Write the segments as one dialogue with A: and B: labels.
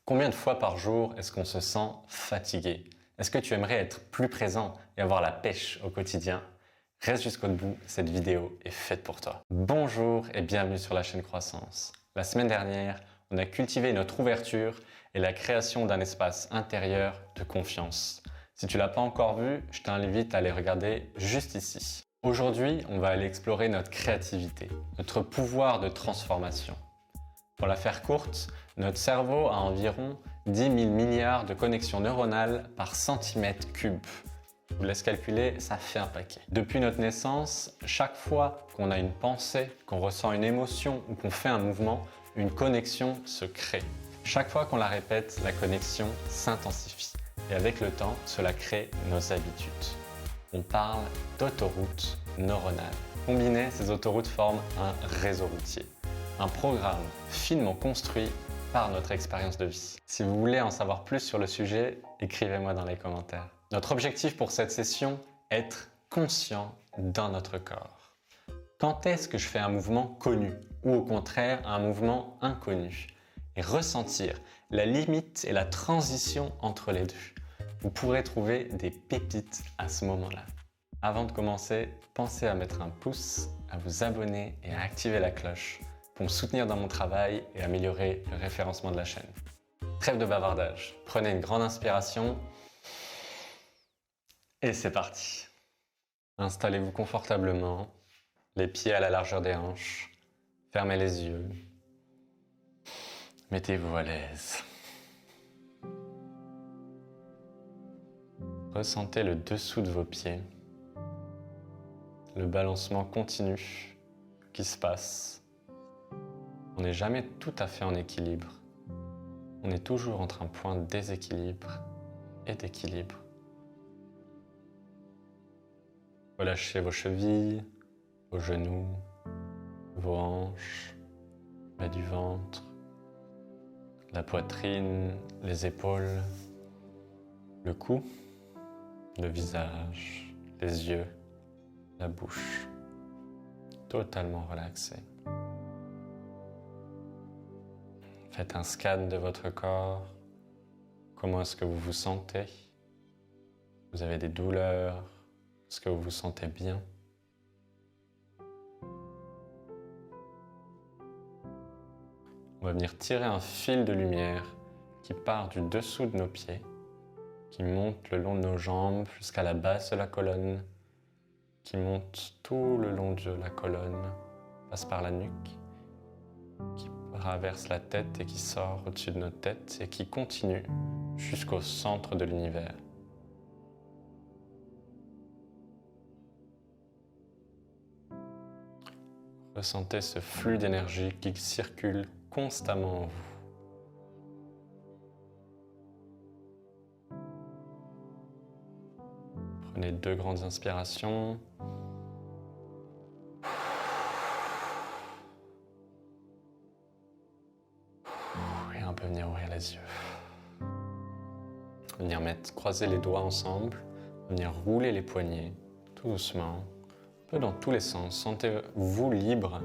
A: Combien de fois par jour est-ce qu'on se sent fatigué? Est-ce que tu aimerais être plus présent et avoir la pêche au quotidien? Reste jusqu'au bout, cette vidéo est faite pour toi. Bonjour et bienvenue sur la chaîne Croissance. La semaine dernière, on a cultivé notre ouverture et la création d'un espace intérieur de confiance. Si tu l'as pas encore vu, je t'invite à aller regarder juste ici. Aujourd'hui, on va aller explorer notre créativité, notre pouvoir de transformation. Pour la faire courte, notre cerveau a environ 10 000 milliards de connexions neuronales par centimètre cube. Je vous laisse calculer, ça fait un paquet. Depuis notre naissance, chaque fois qu'on a une pensée, qu'on ressent une émotion ou qu'on fait un mouvement, une connexion se crée. Chaque fois qu'on la répète, la connexion s'intensifie. Et avec le temps, cela crée nos habitudes. On parle d'autoroute neuronale. Combinées, ces autoroutes forment un réseau routier. Un programme finement construit par notre expérience de vie. Si vous voulez en savoir plus sur le sujet, écrivez-moi dans les commentaires. Notre objectif pour cette session, être conscient dans notre corps. Quand est-ce que je fais un mouvement connu ou au contraire un mouvement inconnu? Et ressentir la limite et la transition entre les deux. Vous pourrez trouver des pépites à ce moment-là. Avant de commencer, pensez à mettre un pouce, à vous abonner et à activer la cloche pour me soutenir dans mon travail et améliorer le référencement de la chaîne. Trêve de bavardage, prenez une grande inspiration et c'est parti. Installez-vous confortablement, les pieds à la largeur des hanches, fermez les yeux, mettez-vous à l'aise. Ressentez le dessous de vos pieds, le balancement continu qui se passe. On n'est jamais tout à fait en équilibre. On est toujours entre un point de déséquilibre et d'équilibre. Relâchez vos chevilles, vos genoux, vos hanches, le bas du ventre, la poitrine, les épaules, le cou, le visage, les yeux, la bouche. Totalement relaxé. Faites un scan de votre corps. Comment est-ce que vous vous sentez? Vous avez des douleurs? Est-ce que vous vous sentez bien? On va venir tirer un fil de lumière qui part du dessous de nos pieds, qui monte le long de nos jambes jusqu'à la base de la colonne, qui monte tout le long de la colonne, passe par la nuque, qui traverse la tête et qui sort au-dessus de notre tête et qui continue jusqu'au centre de l'univers. Ressentez ce flux d'énergie qui circule constamment en vous. Prenez 2 grandes inspirations. Et on peut venir ouvrir les yeux. Venir croiser les doigts ensemble. Venir rouler les poignets, tout doucement. Un peu dans tous les sens. Sentez-vous libre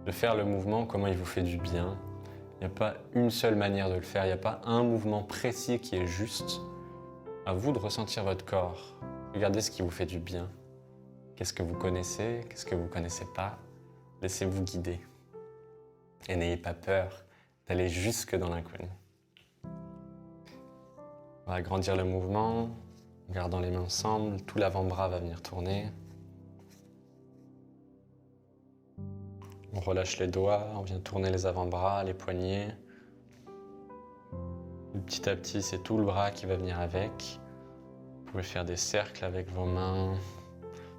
A: de faire le mouvement comment il vous fait du bien. Il n'y a pas une seule manière de le faire. Il n'y a pas un mouvement précis qui est juste. À vous de ressentir votre corps. Regardez ce qui vous fait du bien. Qu'est-ce que vous connaissez? Qu'est-ce que vous ne connaissez pas? Laissez-vous guider. Et n'ayez pas peur d'aller jusque dans l'inconnu. On va agrandir le mouvement, en gardant les mains ensemble. Tout l'avant-bras va venir tourner. On relâche les doigts, on vient tourner les avant-bras, les poignets. Et petit à petit, c'est tout le bras qui va venir avec. Vous pouvez faire des cercles avec vos mains.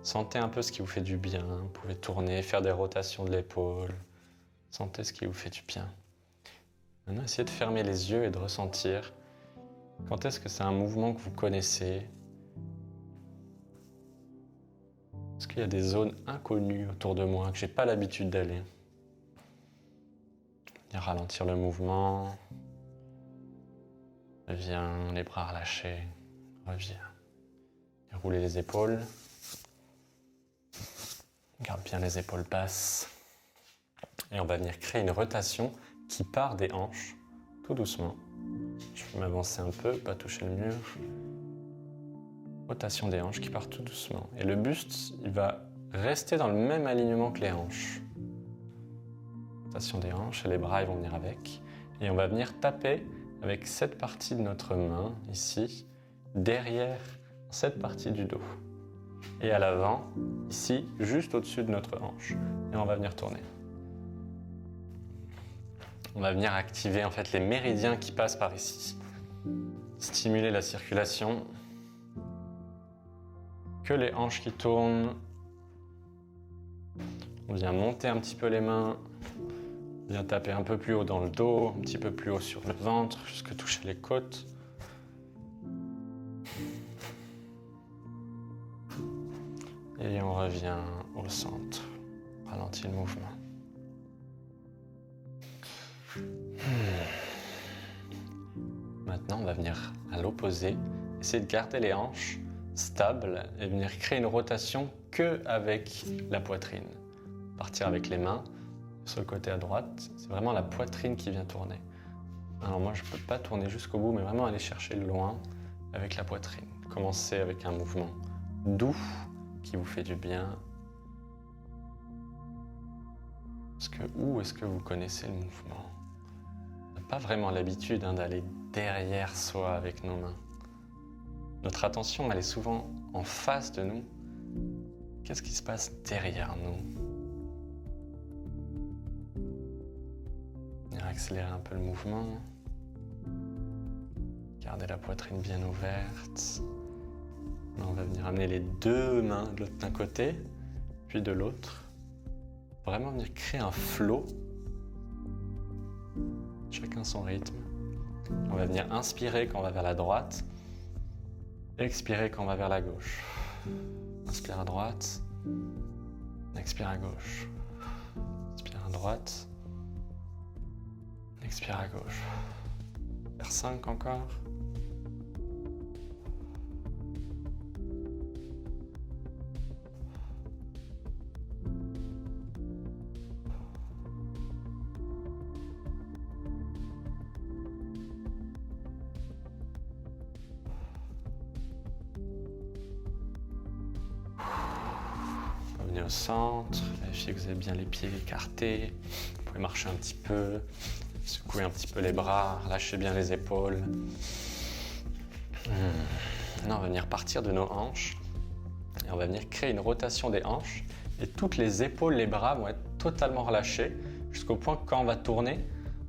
A: Sentez un peu ce qui vous fait du bien. Vous pouvez tourner, faire des rotations de l'épaule. Sentez ce qui vous fait du bien. Maintenant, essayez de fermer les yeux et de ressentir quand est-ce que c'est un mouvement que vous connaissez. Est-ce qu'il y a des zones inconnues autour de moi que j'ai pas l'habitude d'aller? Venir ralentir le mouvement. Reviens, les bras relâchés. Reviens. Et rouler les épaules. Garde bien les épaules basses. Et on va venir créer une rotation qui part des hanches, tout doucement, Je vais m'avancer un peu, pas toucher le mur. Rotation des hanches qui part tout doucement. Et le buste, il va rester dans le même alignement que les hanches. Rotation des hanches et les bras ils vont venir avec. Et on va venir taper avec cette partie de notre main, ici, derrière cette partie du dos. Et à l'avant, ici, juste au-dessus de notre hanche. Et on va venir tourner. On va venir activer en fait les méridiens qui passent par ici. Stimuler la circulation. Que les hanches qui tournent. On vient monter un petit peu les mains. On vient taper un peu plus haut dans le dos, un petit peu plus haut sur le ventre, jusqu'à toucher les côtes. Et on revient au centre. Ralentit le mouvement. Maintenant, on va venir à l'opposé, essayer de garder les hanches stables et venir créer une rotation que avec la poitrine. Partir avec les mains sur le côté à droite, c'est vraiment la poitrine qui vient tourner. Alors moi, je ne peux pas tourner jusqu'au bout, mais vraiment aller chercher loin avec la poitrine. Commencez avec un mouvement doux qui vous fait du bien. Où est-ce que vous connaissez le mouvement ? On n'a pas vraiment l'habitude d'aller derrière soi avec nos mains. Notre attention, elle est souvent en face de nous. Qu'est-ce qui se passe derrière nous ? On va accélérer un peu le mouvement. Gardez la poitrine bien ouverte. Là, on va venir amener les deux mains d'un côté, puis de l'autre. Vraiment venir créer un flow. Chacun son rythme. On va venir inspirer quand on va vers la droite. Expirer quand on va vers la gauche. Inspire à droite. Expire à gauche. Inspire à droite. Expire à gauche. Faire 5 encore. Revenez au centre, vérifiez que vous avez bien les pieds écartés. Vous pouvez marcher un petit peu, secouer un petit peu les bras, lâchez bien les épaules. Maintenant, on va venir partir de nos hanches et on va venir créer une rotation des hanches et toutes les épaules, les bras vont être totalement relâchés jusqu'au point que quand on va tourner,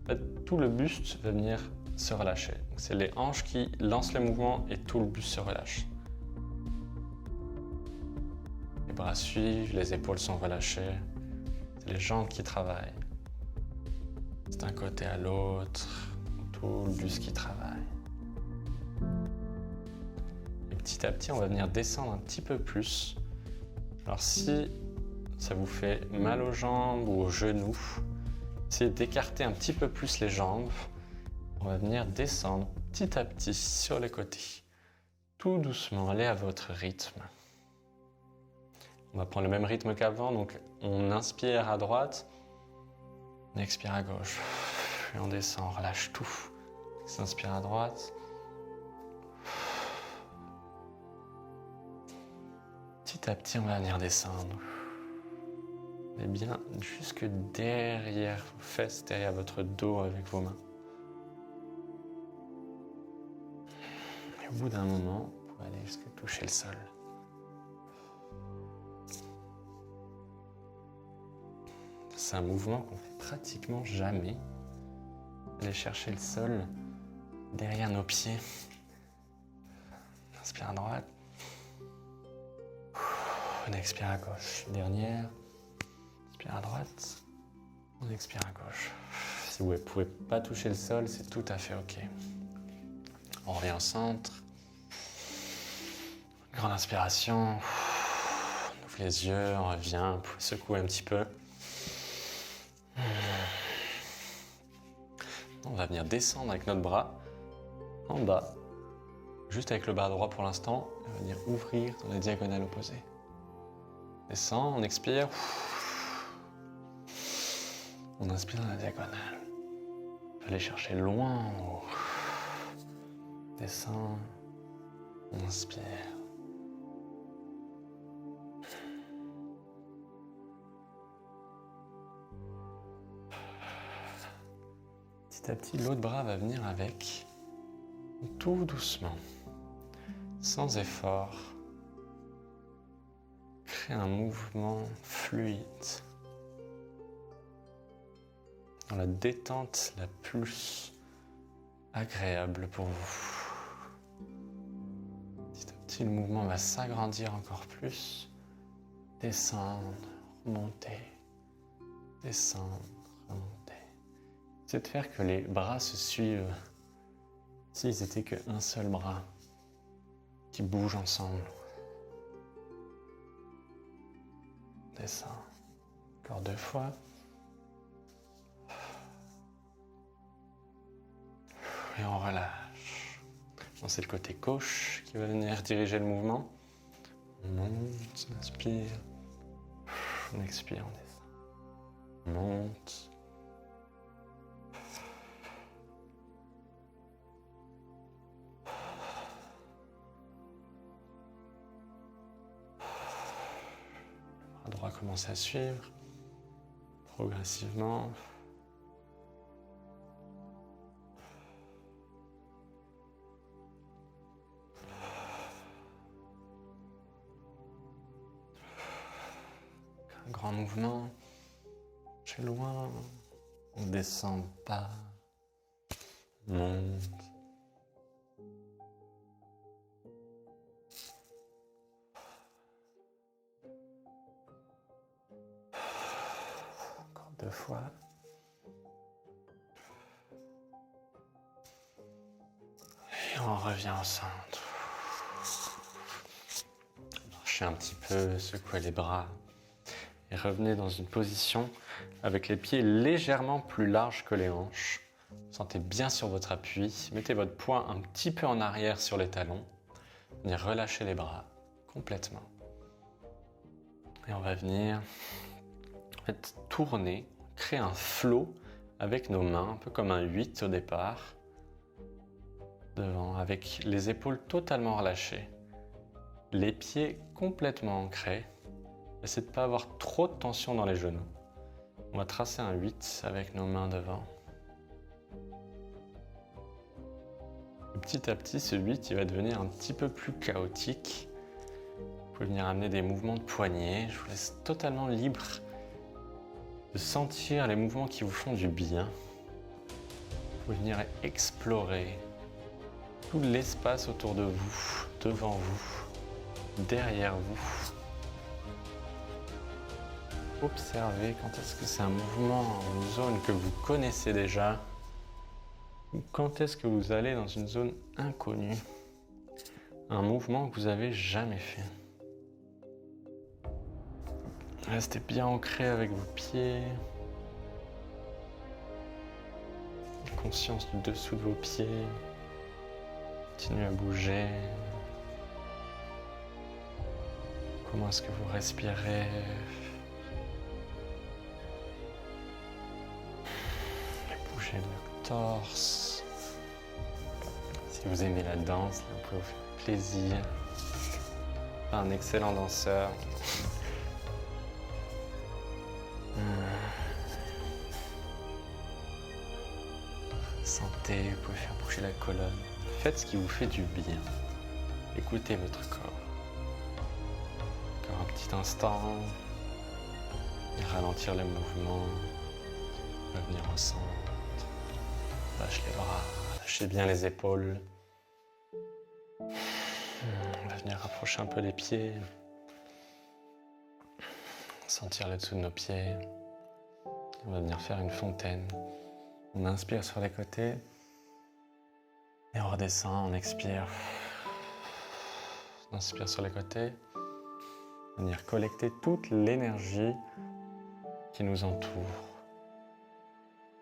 A: en fait, tout le buste va venir se relâcher. C'est les hanches qui lancent le mouvement et tout le buste se relâche. Les bras suivent, les épaules sont relâchées. C'est les jambes qui travaillent. C'est d'un côté à l'autre, tout le buste qui travaille. Et petit à petit, on va venir descendre un petit peu plus. Alors si ça vous fait mal aux jambes ou aux genoux, essayez d'écarter un petit peu plus les jambes. On va venir descendre petit à petit sur les côtés. Tout doucement, allez à votre rythme. On va prendre le même rythme qu'avant, donc on inspire à droite, on expire à gauche, puis on descend, on relâche tout. On inspire à droite. Petit à petit, on va venir descendre. Et bien jusque derrière vos fesses, derrière votre dos avec vos mains. Et au bout d'un moment, vous pouvez aller jusqu'à toucher le sol. C'est un mouvement qu'on fait pratiquement jamais. Aller chercher le sol derrière nos pieds. Inspire à droite. On expire à gauche. Dernière. Inspire à droite. On expire à gauche. Si vous ne pouvez pas toucher le sol, c'est tout à fait OK. On revient au centre. Grande inspiration. On ouvre les yeux, on revient. Vous pouvez secouer un petit peu. On va venir descendre avec notre bras en bas, juste avec le bras droit pour l'instant. On va venir ouvrir dans la diagonale opposée. Descend, on expire. On inspire dans la diagonale. On va aller chercher loin en haut. Descends. Inspire. Petit à petit, l'autre bras va venir avec, tout doucement, sans effort. Crée un mouvement fluide, dans la détente la plus agréable pour vous. Petit à petit, le mouvement va s'agrandir encore plus. Descendre, remonter, descendre, remonter. C'est de faire que les bras se suivent. S'ils étaient qu'un seul bras qui bouge ensemble. Descends. Encore 2 fois. Et on relâche. Bon, c'est le côté gauche qui va venir diriger le mouvement. On monte, on inspire. On expire, on descend. On monte. Le bras droit commence à suivre progressivement. Un grand mouvement. Je suis loin. On descend pas. On monte. Encore 2 fois. Et on revient au centre. Marchez un petit peu, secouez les bras. Et revenez dans une position avec les pieds légèrement plus larges que les hanches. Sentez bien sur votre appui. Mettez votre poing un petit peu en arrière sur les talons. Venez relâcher les bras complètement. Et on va venir tourner, créer un flow avec nos mains, un peu comme un 8 au départ. Devant, avec les épaules totalement relâchées. Les pieds complètement ancrés. Essayez de ne pas avoir trop de tension dans les genoux. On va tracer un 8 avec nos mains devant. Et petit à petit, ce 8 il va devenir un petit peu plus chaotique. Vous pouvez venir amener des mouvements de poignets. Je vous laisse totalement libre de sentir les mouvements qui vous font du bien. Vous pouvez venir explorer tout l'espace autour de vous, devant vous, derrière vous. Observez quand est-ce que c'est un mouvement en zone que vous connaissez déjà ou quand est-ce que vous allez dans une zone inconnue, un mouvement que vous n'avez jamais fait. Restez bien ancré avec vos pieds, conscience du dessous de vos pieds, continuez à bouger. Comment est-ce que vous respirez? Bougez le torse. Si vous aimez la danse, vous pouvez vous faire plaisir. Un excellent danseur. Sentez, vous pouvez faire bouger la colonne. Faites ce qui vous fait du bien. Écoutez votre corps. Encore un petit instant. Et ralentir les mouvements. Revenir au centre. Lâche les bras, lâchez bien les épaules. On va venir rapprocher un peu les pieds. Sentir le dessous de nos pieds. On va venir faire une fontaine. On inspire sur les côtés. Et on redescend, on expire. On inspire sur les côtés. Venir collecter toute l'énergie qui nous entoure.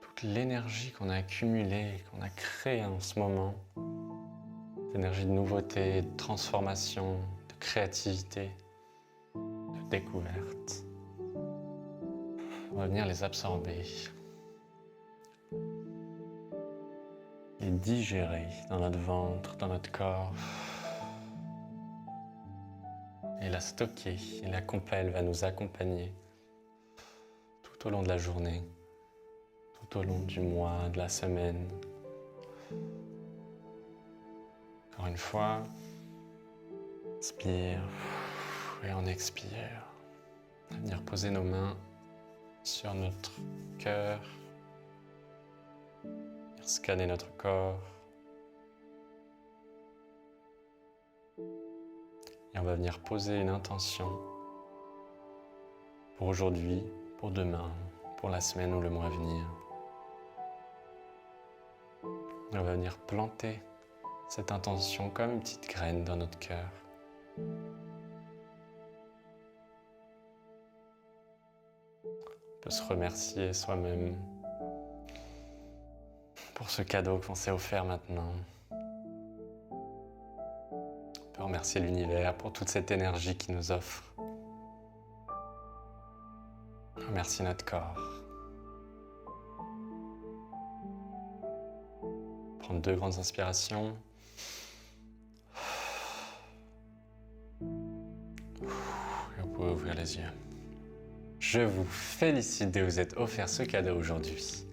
A: Toute l'énergie qu'on a accumulée, qu'on a créée en ce moment. L'énergie de nouveauté, de transformation, de créativité, de découverte. On va venir les absorber. et digérer dans notre ventre, dans notre corps. Et la stocker. Et la elle va nous accompagner tout au long de la journée, tout au long du mois, de la semaine. Encore une fois, inspire et on expire. On va venir poser nos mains sur notre cœur, scanner notre corps. Et on va venir poser une intention pour aujourd'hui, pour demain, pour la semaine ou le mois à venir. Et on va venir planter cette intention comme une petite graine dans notre cœur. On peut se remercier soi-même pour ce cadeau qu'on s'est offert maintenant. On peut remercier l'univers pour toute cette énergie qu'il nous offre. Remercier notre corps. Prendre 2 grandes inspirations. Et vous pouvez ouvrir les yeux. Je vous félicite de vous être offert ce cadeau aujourd'hui.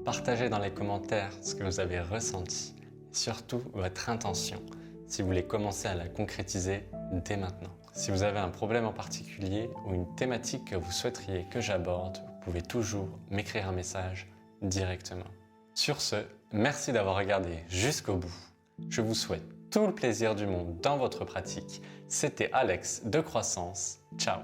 A: Partagez dans les commentaires ce que vous avez ressenti, et surtout votre intention, si vous voulez commencer à la concrétiser dès maintenant. Si vous avez un problème en particulier ou une thématique que vous souhaiteriez que j'aborde, vous pouvez toujours m'écrire un message directement. Sur ce, merci d'avoir regardé jusqu'au bout. Je vous souhaite tout le plaisir du monde dans votre pratique. C'était Alex de Croissance. Ciao!